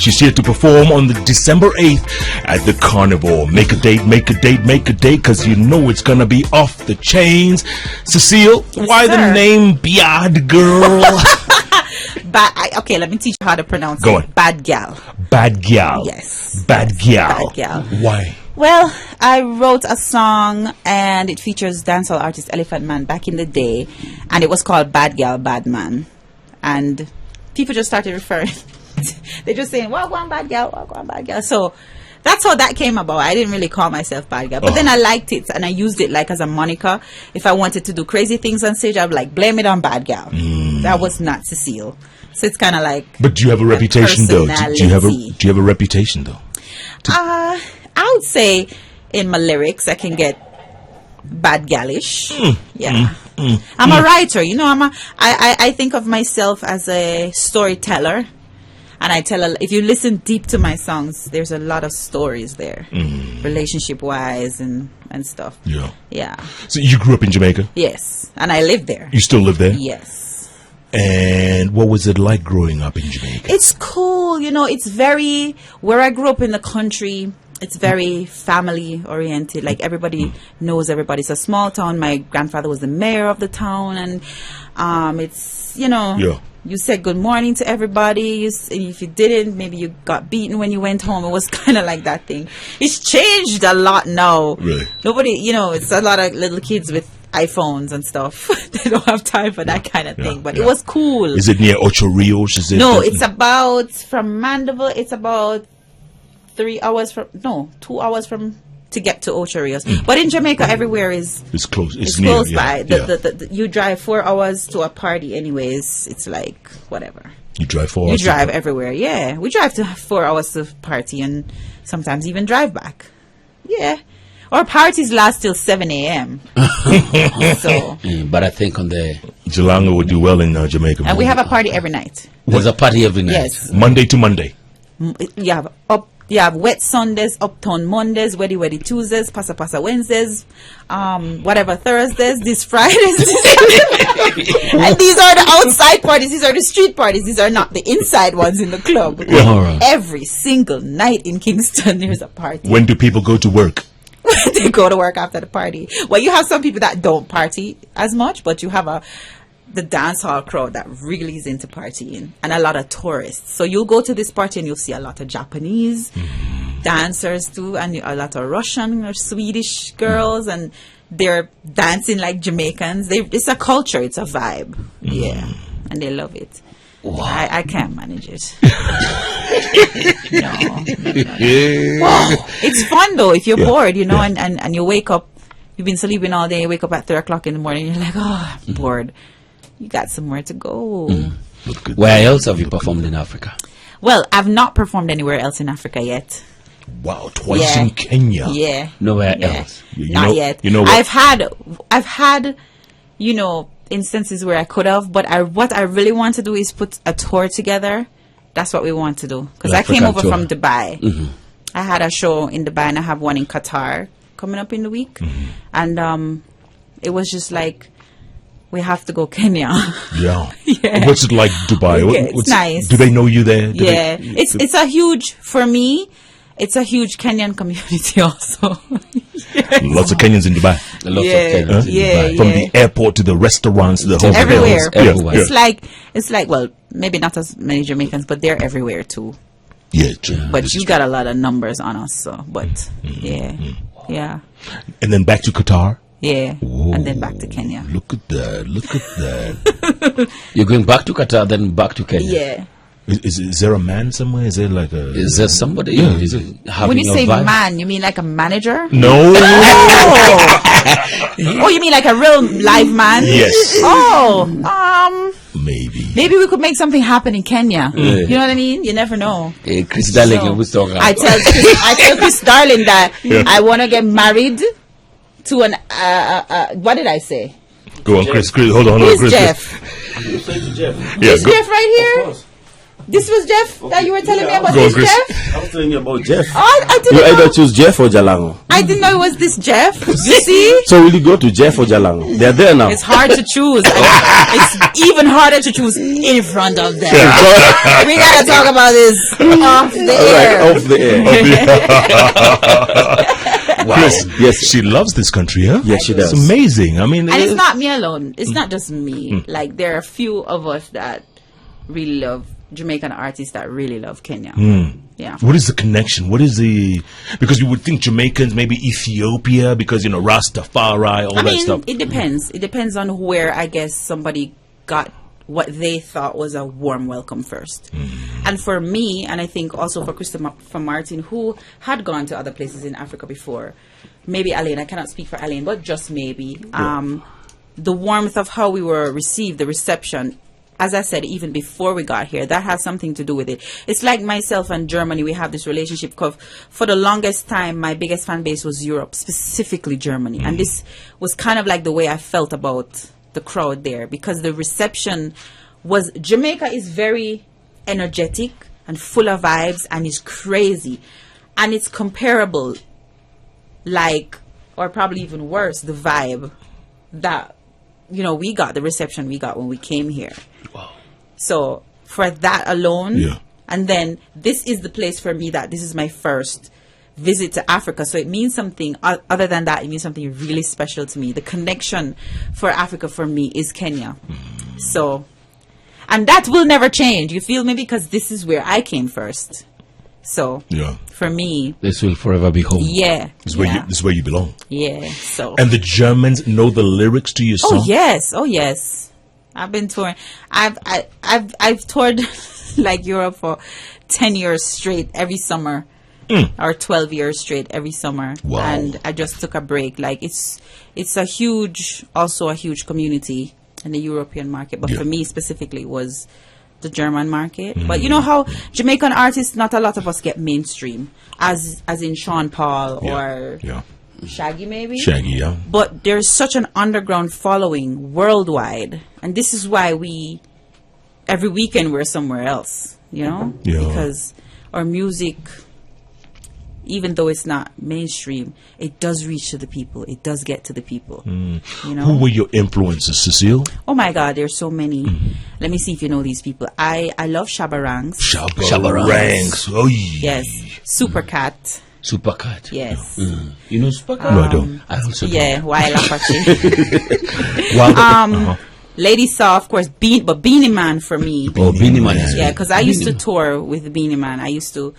She's here to perform on the December 8th at the Carnival. Make a date, make a date, make a date, because you know it's going to be off the chains. Cecile, yes, why sir. the name Bad Girl? Okay, let me teach you how to pronounce Go it. on. Bad gal. Bad Gal. Yes. Bad Gal. Bad gal. Why? Well, I wrote a song and it features dancehall artist Elephant Man back in the day, and it was called Bad Gal, Bad Man. And people just started referring. They're just saying, walk on bad gal, walk on bad gal. So that's how that came about. I didn't really call myself bad gal, but then I liked it and I used it like as a moniker. If I wanted to do crazy things on stage, I'd be like, blame it on bad gal. That was not Cecile. So it's kind of like. But do you have a reputation though? Do you have a reputation though? I would say in my lyrics I can get bad gallish. I'm a writer, you know. I think of myself as a storyteller, and I tell if you listen deep to my songs, there's a lot of stories there, relationship wise and stuff. Yeah. So you grew up in Jamaica? Yes, and I live there. You still live there? Yes. And what was it like growing up in Jamaica? It's cool, you know. It's very, where I grew up in the country, it's very family oriented. Like everybody knows everybody. It's a small town. My grandfather was the mayor of the town, and it's, you know, you said good morning to everybody. If you didn't, maybe you got beaten when you went home. It was kind of like that thing. It's changed a lot now. Really? Nobody, you know, it's a lot of little kids with iPhones and stuff. They don't have time for that kind of thing. But it was cool. Is it near Ocho Rios? Is it? No, it's about from Mandeville. It's about 2 hours from to get to Ocho Rios. But in Jamaica, everywhere is it's close. It's near, close by. You drive 4 hours to a party, anyways. It's like whatever. You drive 4 hours. You drive everywhere. Yeah, we drive to 4 hours to party, and sometimes even drive back. Yeah, our parties last till 7 a.m. So, but I think on the Jalanga would do well in Jamaica. And we have a party every night. There's a party every night. Yes, Monday to Monday. You have wet Sundays, uptown Mondays, weddy Tuesdays, pasa Wednesdays, whatever Thursdays, these Fridays. And these are the outside parties. These are the street parties. These are not the inside ones in the club. Every single night in Kingston, there's a party. When do people go to work? They go to work after the party. Well, you have some people that don't party as much, but you have the dance hall crowd that really is into partying, and a lot of tourists. So you'll go to this party and you'll see a lot of Japanese dancers too, and a lot of Russian or Swedish girls, and they're dancing like Jamaicans. It's a culture, it's a vibe. Yeah, and they love it. Wow. I can't manage it. No. Wow. It's fun though if you're bored, you know, and you wake up, you've been sleeping all day, you wake up at 3 o'clock in the morning, you're like, oh, I'm bored. You got somewhere to go. Where else have you performed in Africa? Well, I've not performed anywhere else in Africa yet. Wow, twice in Kenya. Yeah. Nowhere else. Not yet. You know what? I've had, you know, instances where I could have, but what I really want to do is put a tour together. That's what we want to do. Because I came over from Dubai. I had a show in Dubai, and I have one in Qatar coming up in the week. And it was just like, we have to go Kenya. Yeah. What's it like, Dubai? It's nice. Do they know you there? It's a huge, for me, it's a huge Kenyan community also. Lots of Kenyans in Dubai. Lots of Kenyans in Dubai. From the airport to the restaurants, the hotels. Everywhere. It's like, well, maybe not as many Jamaicans, but they're everywhere too. Yeah, true. But you got a lot of numbers on us, so, but yeah. And then back to Qatar? Yeah. Whoa, and then back to Kenya. Look at that. You're going back to Qatar, then back to Kenya? Yeah. Is there a man somewhere? Is there like a... Is there somebody? Yeah. When you say man, you mean like a manager? No. Oh, you mean like a real live man? Yes. Oh, Maybe we could make something happen in Kenya. You know what I mean? You never know. Chris Darling was talking. I tell Chris Darling that I want to get married to an what did I say? Go on, Chris. Hold on. Who's Chris. Jeff? Yeah, Is Jeff right here? This was Jeff that you were telling me about. Go, This Chris. Jeff? I was telling you about Jeff. I You didn't either know. choose Jeff or Jalango. I didn't know it was this Jeff. You see? So will you go to Jeff or Jalango? They're there now. It's hard to choose. It's even harder to choose in front of them. We gotta talk about this off the air. Right, off the air. Wow. Chris, Yes. she loves this country, huh? Yes, she does. It's amazing. I mean, And it's not me alone. It's not just me. Like, there are a few of us that really love Jamaican artists that really love Kenya. Yeah. What is the connection? What is the... Because you would think Jamaicans, maybe Ethiopia, because, Rastafari, all I that mean, stuff. it depends. It depends on where, I guess, somebody got what they thought was a warm welcome first. And for me, and I think also for Christopher Martin, who had gone to other places in Africa before, maybe Alain, I cannot speak for Alain, but just maybe, the warmth of how we were received, the reception, as I said, even before we got here, that has something to do with it. It's like myself and Germany, we have this relationship because for the longest time, my biggest fan base was Europe, specifically Germany. And this was kind of like the way I felt about the crowd there, because the reception was... Jamaica is very energetic and full of vibes and is crazy. And it's comparable, like, or probably even worse, the vibe that, we got, the reception we got when we came here. Wow. So for that alone, Yeah. and then this is the place for me that this is my first visit to Africa. So it means something, other than that, it means something really special to me. The connection for Africa for me is Kenya. So, and that will never change. You feel me? Because this is where I came first. So Yeah. for me, This will forever be home. yeah. This is where, yeah. this is where you belong. Yeah. So. And the Germans know the lyrics to your song? Oh yes, oh yes. I've been touring. I've toured like Europe for 10 years straight every summer, or 12 years straight every summer. Wow. And I just took a break. Like it's a huge community in the European market, but Yeah. for me specifically was the German market. But you know how Jamaican artists, not a lot of us get mainstream, as in Sean Paul or Yeah. Shaggy maybe. Shaggy, yeah. But there's such an underground following worldwide. And this is why every weekend we're somewhere else, Yeah. Because our music, even though it's not mainstream, it does reach to the people. It does get to the people, Who were your influences, Cecile? Oh my God, there's so many. Let me see if you know these people. I love Shabba Ranks. Shabba Ranks. Oh, Yes. Supercat. Supercat. Yes. You know Supercat? No, I don't. I also Yeah, Waila Apache. Wow. Lady Saw, of course, but Beanie Man for me. Oh, Beanie Man. is Yeah, good. because I used to tour with Beanie Man. I used to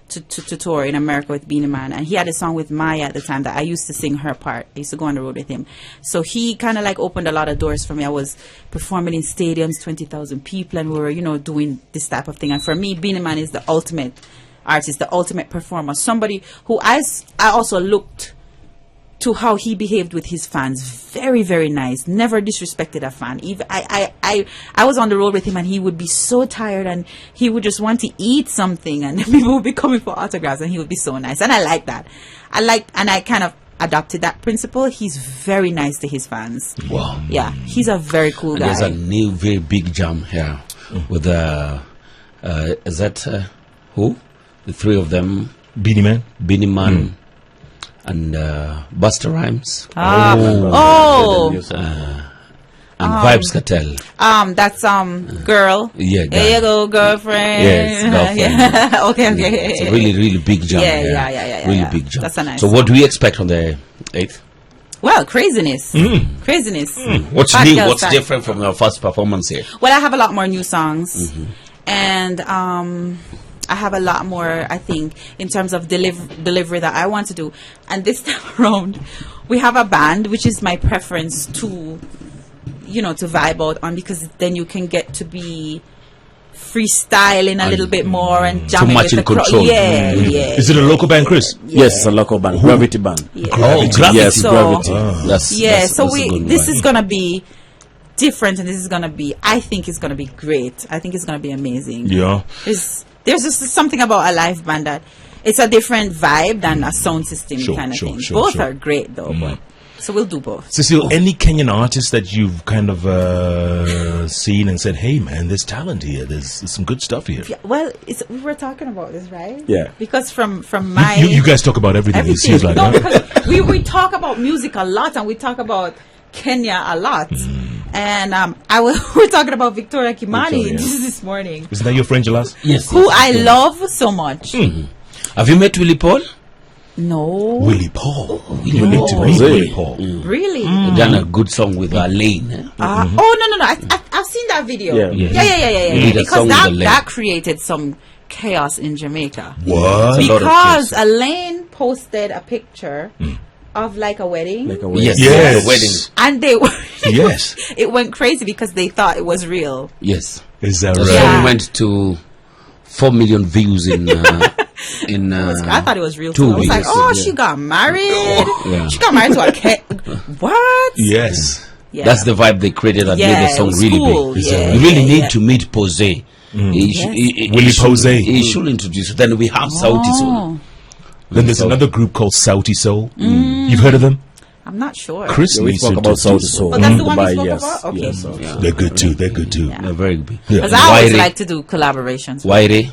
tour in America with Beanie Man, and he had a song with Maya at the time that I used to sing her part. I used to go on the road with him. So he kind of like opened a lot of doors for me. I was performing in stadiums, 20,000 people, and we were, doing this type of thing. And for me, Beanie Man is the ultimate artist, the ultimate performer, somebody who I also looked to how he behaved with his fans. Very, very nice. Never disrespected a fan. Even I was on the road with him, and he would be so tired, and he would just want to eat something, and people would be coming for autographs, and he would be so nice. And I like that. And I kind of adopted that principle. He's very nice to his fans. Wow. Yeah, he's a very cool guy. There's a new, very big jam here with is that who? The three of them, Beanie Man? Beanie Man and Busta Rhymes and Vibes Cartel. That's girl. Yeah, There you go, girlfriend. Yes, girlfriend. Yeah. Okay. It's a really, really big jam. Yeah, here. yeah. Really big jam. That's a nice So what do we expect on the 8th? Well, craziness. Craziness. What's Bad new? girl What's style. different from our first performance here? Well, I have a lot more new songs. And I have a lot more, I think, in terms of delivery that I want to do. And this time around, we have a band, which is my preference to vibe out on, because then you can get to be freestyling a little bit more and jamming much with in the crowd. control. Yeah. Is it a local band, Chris? Yes, it's a local band. Gravity band. Yeah. Oh, Gravity. Yes, So- Gravity. So that's a good this one. is gonna be different, and this is gonna be, I think it's gonna be great. I think it's gonna be amazing. Yeah. There's just something about a live band that it's a different vibe than a sound system Sure, kind of sure, thing. sure, Both sure. are great though, but So we'll do both. Cecile, any Kenyan artists that you've kind of seen and said, hey, man, there's talent here. There's some good stuff here. Yeah, well, we were talking about this, right? Yeah. Because from my... You guys talk about everything, it seems like, no, huh? because we talk about music a lot, and we talk about Kenya a lot. And we're talking about Victoria Kimani Victoria. this morning, Isn't that your friend, Jalas? Yes. who I love so much. Have you met Willie Paul? No. Willie Paul. Willie You need to Paul. meet Jose. Willie Paul. Really? He done a good song with Lane. Eh? Oh, no. I've seen that video. Yeah. Yeah. He did a Because song with Elaine. that created some chaos in Jamaica. What? A lot of Because things. Elaine posted a picture of like a wedding. Like a wedding. Yes. Yes. Wedding. And they were Yes. it went crazy because they thought it was real. Yes. Is that The right? Yeah. song went to 4 million views in I thought it was real 2 too. I was like, weeks. oh, she got married. Yeah. She got married to a what? Yes. Yeah. That's the vibe they created that made Yeah, the it song was really cool. big. Yeah, You really yeah, need yeah. to meet Pose. He Willie should- Pose. He should introduce you. Then we have Sauti Soul. Oh, Then there's another group called Sauti Soul. You've heard of them? I'm not sure. Chris Yeah, we needs spoke to about South introduce Soul. Oh, that's the one we Dubai, spoke yes. about? Okay. Yes, Yeah. They're good too. They're good too. They're very big. Yeah. Because I always Waire. like to do collaborations. Waire.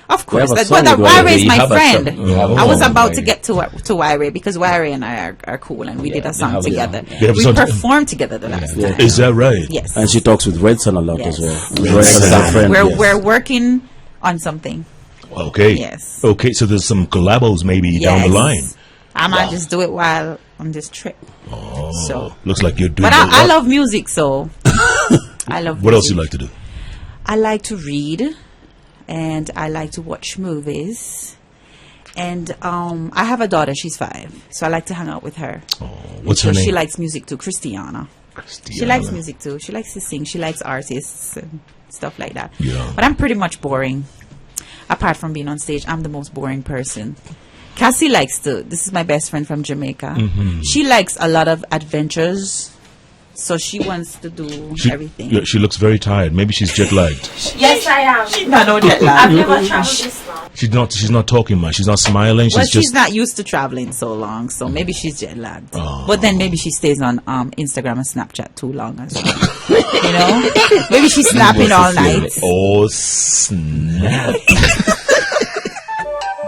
Of course. have a But song that with Waire. Waire is You my have a friend. song. You have a I was song about with to get to Waire because Waire and I are cool and we did a they song have a together. song. They have a We song- performed together the last time. Is that right? Yes. And she talks with Red Sun a lot Yes. as well. Red Red Sun is Sun. a friend. We're yes. we're working on something. Okay. Yes. Okay, so there's some collabos maybe down the Yes. line. I might just do it while on this trip. Oh, So, looks like you're doing but a I lot. love music, so I love. What else you music. like to do? I like to read, and I like to watch movies. And I have a daughter; she's 5, so I like to hang out with her. What's So her name? She likes music too, Christiana. She likes music too. She likes to sing. She likes artists and stuff like that. Yeah. But I'm pretty much boring. Apart from being on stage, I'm the most boring person. Cassie likes to. This is my best friend from Jamaica. She likes a lot of adventures. So she wants to do everything. Yeah, she looks very tired. Maybe she's jet lagged. Yes, I am. No, no jet I've lag. never traveled this long. She's not talking much. She's not smiling. Well, She's just she's not used to traveling so long, so maybe she's jet lagged. But then maybe she stays on Instagram and Snapchat too long as well. You know, maybe she's snapping all night. oh snap.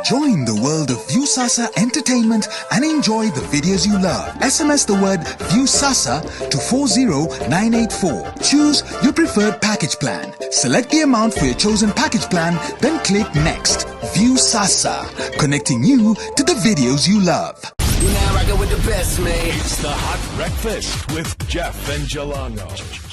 Join the world of Viewsasa Entertainment and enjoy the videos you love. SMS the word Viewsasa to 40984. Choose your preferred package plan. Select the amount for your chosen package plan, then click Next. Viewsasa, connecting you to the videos you love. You're now rocking with the best, man. It's the Hot Breakfast with Jeff and Jalango.